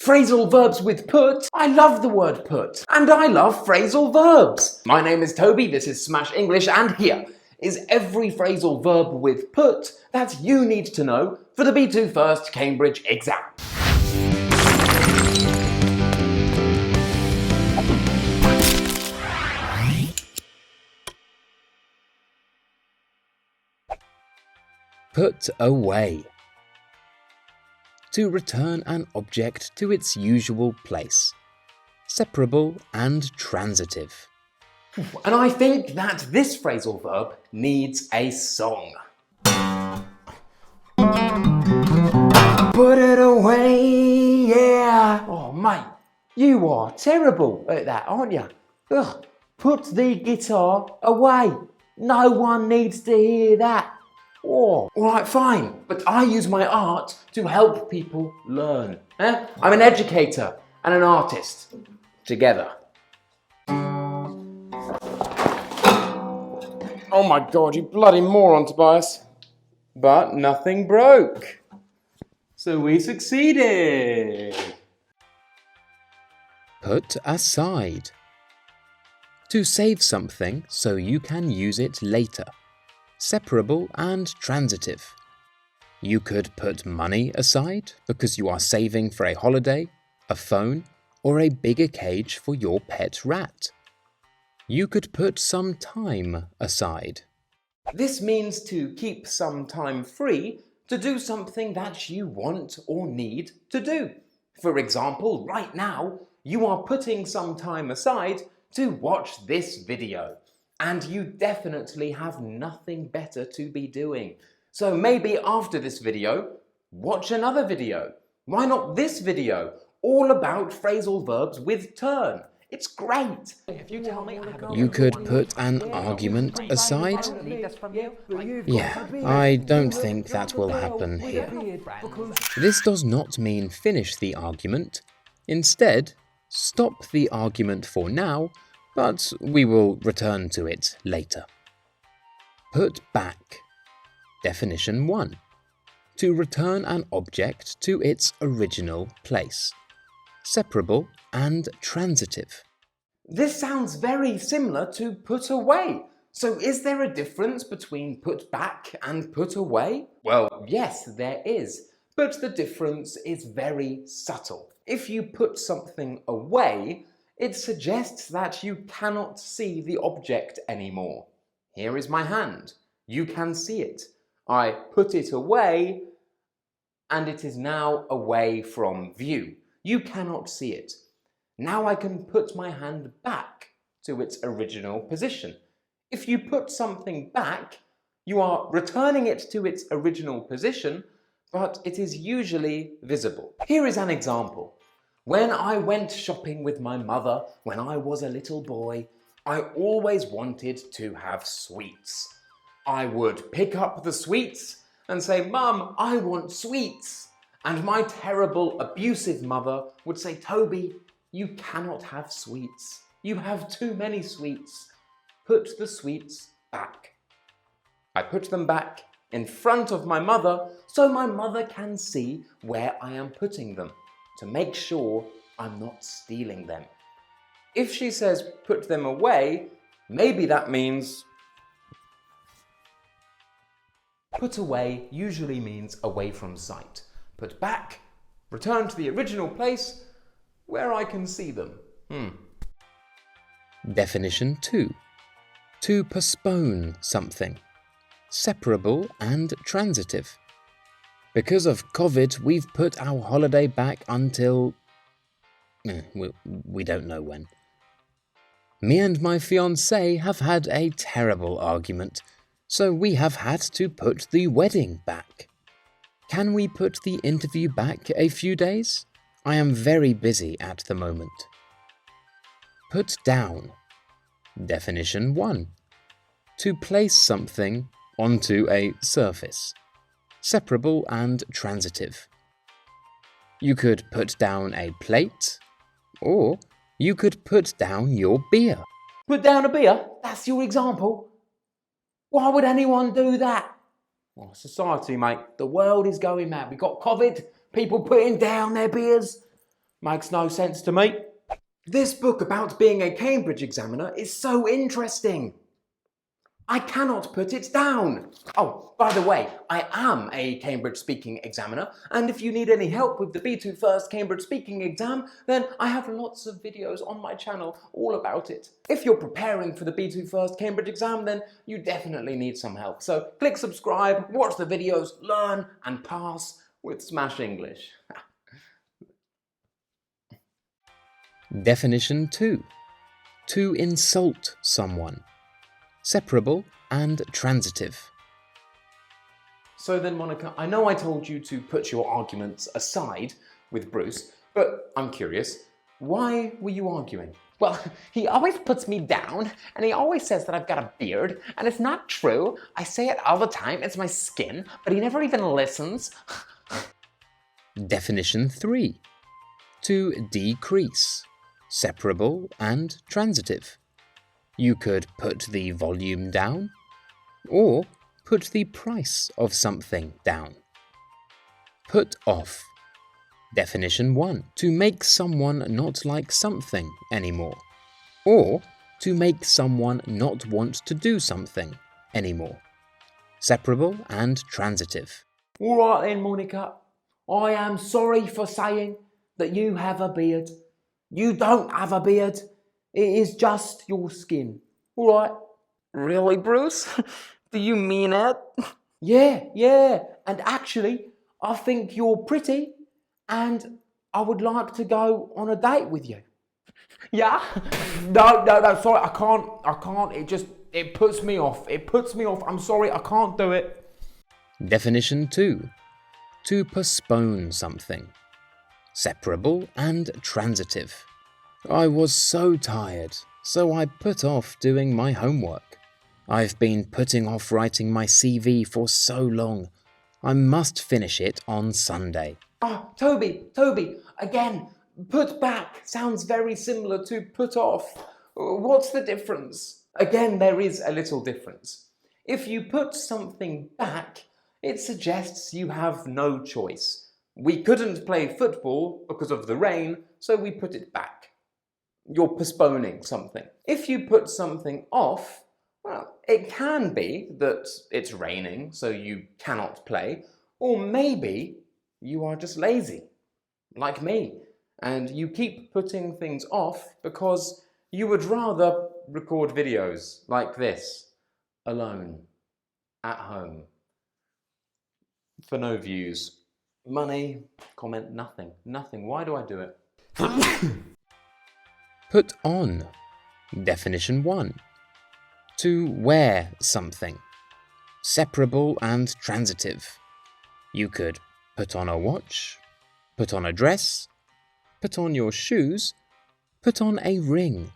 Phrasal verbs with put. I love the word put, and I love phrasal verbs. My name is Toby, this is Smash English, and here is every phrasal verb with put that you need to know for the B2 First Cambridge exam. Put away. To return an object to its usual place. Separable and transitive. And I think that this phrasal verb needs a song. Put it away, yeah. Oh, mate, you are terrible at that, aren't you? Ugh, put the guitar away. No one needs to hear that. Oh, all right, fine, but I use my art to help people learn. I'm an educator and an artist together. Oh my God, you bloody moron, Tobias. But nothing broke. So we succeeded. Put aside. To save something so you can use it later. Separable and transitive. You could put money aside because you are saving for a holiday, a phone, or a bigger cage for your pet rat. You could put some time aside. This means to keep some time free to do something that you want or need to do. For example, right now, you are putting some time aside to watch this video. And you definitely have nothing better to be doing. So maybe after this video, watch another video. Why not this video? All about phrasal verbs with turn. It's great. You could put an argument aside. Yeah, I don't think that will happen here. This does not mean finish the argument. Instead, stop the argument for now, but we will return to it later. Put back. Definition 1. To return an object to its original place. Separable and transitive. This sounds very similar to put away. So is there a difference between put back and put away? Well, yes, there is. But the difference is very subtle. If you put something away, it suggests that you cannot see the object anymore. Here is my hand. You can see it. I put it away, and it is now away from view. You cannot see it. Now I can put my hand back to its original position. If you put something back, you are returning it to its original position, but it is usually visible. Here is an example. When I went shopping with my mother when I was a little boy, I always wanted to have sweets. I would pick up the sweets and say, "Mum, I want sweets." And my terrible, abusive mother would say, "Toby, you cannot have sweets. You have too many sweets. Put the sweets back." I put them back in front of my mother so my mother can see where I am putting them, to make sure I'm not stealing them. If she says put them away, maybe that means put away usually means away from sight. Put back, return to the original place where I can see them. Definition 2. To postpone something. Separable and transitive. Because of COVID, we've put our holiday back until... we don't know when. Me and my fiancée have had a terrible argument, so we have had to put the wedding back. Can we put the interview back a few days? I am very busy at the moment. Put down. Definition 1. To place something onto a surface. Separable and transitive. You could put down a plate, or you could put down your beer. Put down a beer? That's your example? Why would anyone do that? Well, society, mate. The world is going mad. We've got COVID, people putting down their beers. Makes no sense to me. This book about being a Cambridge examiner is so interesting. I cannot put it down. Oh, by the way, I am a Cambridge speaking examiner, and if you need any help with the B2 First Cambridge speaking exam, then I have lots of videos on my channel all about it. If you're preparing for the B2 First Cambridge exam, then you definitely need some help. So click subscribe, watch the videos, learn and pass with Smash English. Definition 2. To insult someone. Separable and transitive. So then, Monica, I know I told you to put your arguments aside with Bruce, but I'm curious, why were you arguing? Well, he always puts me down, and he always says that I've got a beard, and it's not true. I say it all the time, it's my skin, but he never even listens. Definition 3. To decrease. Separable and transitive. You could put the volume down, or put the price of something down. Put off. Definition 1. To make someone not like something anymore, or to make someone not want to do something anymore. Separable and transitive. All right then, Monica. I am sorry for saying that you have a beard. You don't have a beard. It is just your skin. All right? Really, Bruce? Do you mean it? Yeah. And actually, I think you're pretty, and I would like to go on a date with you. Yeah? No, sorry, I can't. It puts me off. I'm sorry, I can't do it. Definition 2. To postpone something. Separable and transitive. I was so tired, so I put off doing my homework. I've been putting off writing my CV for so long. I must finish it on Sunday. Oh, Toby, again, put back sounds very similar to put off. What's the difference? Again, there is a little difference. If you put something back, it suggests you have no choice. We couldn't play football because of the rain, so we put it back. You're postponing something. If you put something off, well, it can be that it's raining, so you cannot play, or maybe you are just lazy, like me, and you keep putting things off because you would rather record videos like this, alone, at home, for no views, money, comment, nothing. Why do I do it? Put on. Definition 1. To wear something. Separable and transitive. You could put on a watch, put on a dress, put on your shoes, put on a ring.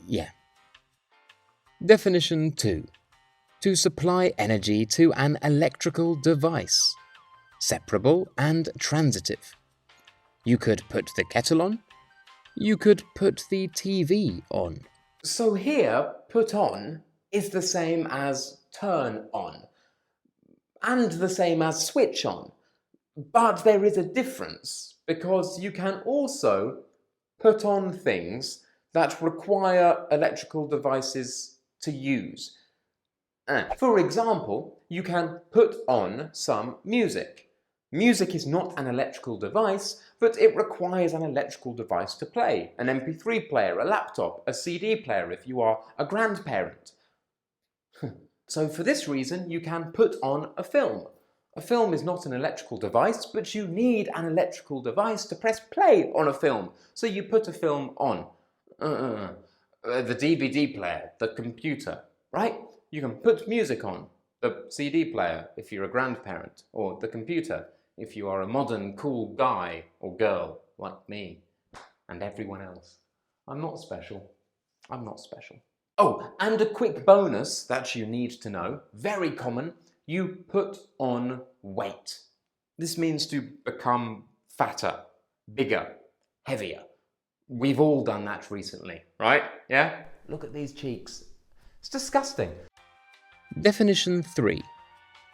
Yeah. Definition 2. To supply energy to an electrical device. Separable and transitive. You could put the kettle on. You could put the TV on. So here, put on is the same as turn on, and the same as switch on. But there is a difference, because you can also put on things that require electrical devices to use. For example, you can put on some music. Music is not an electrical device, but it requires an electrical device to play. An MP3 player, a laptop, a CD player if you are a grandparent. So for this reason, you can put on a film. A film is not an electrical device, but you need an electrical device to press play on a film. So you put a film on. The DVD player, the computer, right? You can put music on. The CD player if you're a grandparent, or the computer if you are a modern, cool guy or girl like me and everyone else. I'm not special. Oh, and a quick bonus that you need to know, very common, you put on weight. This means to become fatter, bigger, heavier. We've all done that recently, right? Yeah? Look at these cheeks. It's disgusting. Definition 3.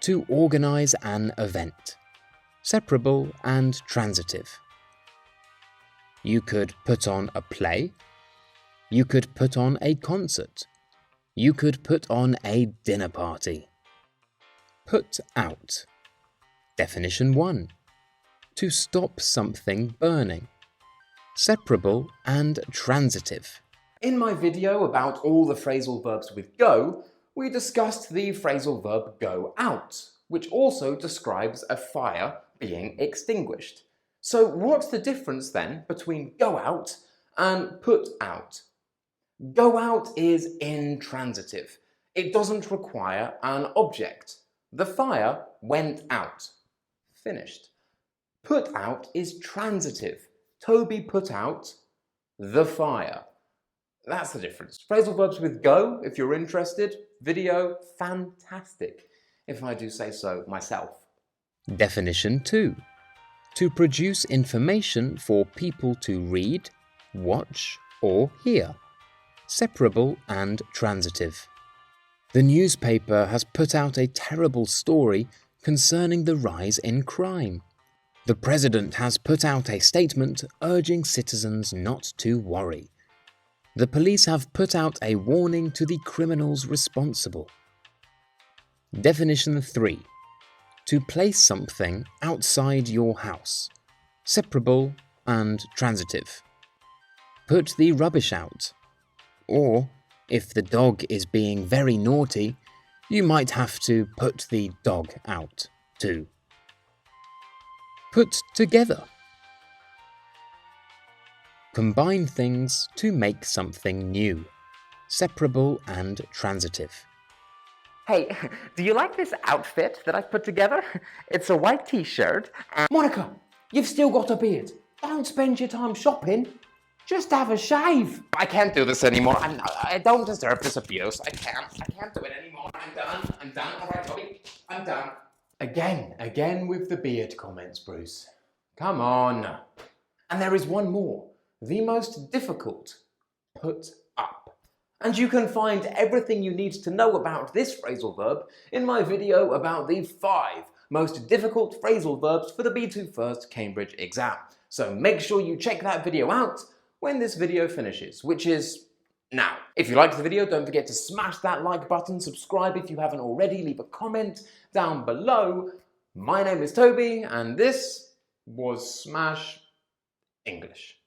To organize an event. Separable and transitive. You could put on a play. You could put on a concert. You could put on a dinner party. Put out. Definition 1. To stop something burning. Separable and transitive. In my video about all the phrasal verbs with go, we discussed the phrasal verb go out, which also describes a fire being extinguished. So what's the difference then between go out and put out? Go out is intransitive. It doesn't require an object. The fire went out. Finished. Put out is transitive. Toby put out the fire. That's the difference. Phrasal verbs with go, if you're interested, video, fantastic, if I do say so myself. Definition 2. To produce information for people to read, watch, or hear. Separable and transitive. The newspaper has put out a terrible story concerning the rise in crime. The president has put out a statement urging citizens not to worry. The police have put out a warning to the criminals responsible. Definition 3. To place something outside your house. Separable and transitive. Put the rubbish out. Or, if the dog is being very naughty, you might have to put the dog out too. Put together. Combine things to make something new. Separable and transitive. Hey, do you like this outfit that I've put together? It's a white t-shirt and... Monica, you've still got a beard. Don't spend your time shopping. Just have a shave. I can't do this anymore. I don't deserve this abuse. I can't do it anymore. I'm done. All right, Toby. I'm done. Again with the beard comments, Bruce. Come on. And there is one more. The most difficult. Put up. And you can find everything you need to know about this phrasal verb in my video about the 5 most difficult phrasal verbs for the B2 First Cambridge exam. So make sure you check that video out when this video finishes, which is now. If you liked the video, don't forget to smash that like button, subscribe if you haven't already, leave a comment down below. My name is Toby, and this was Smash English.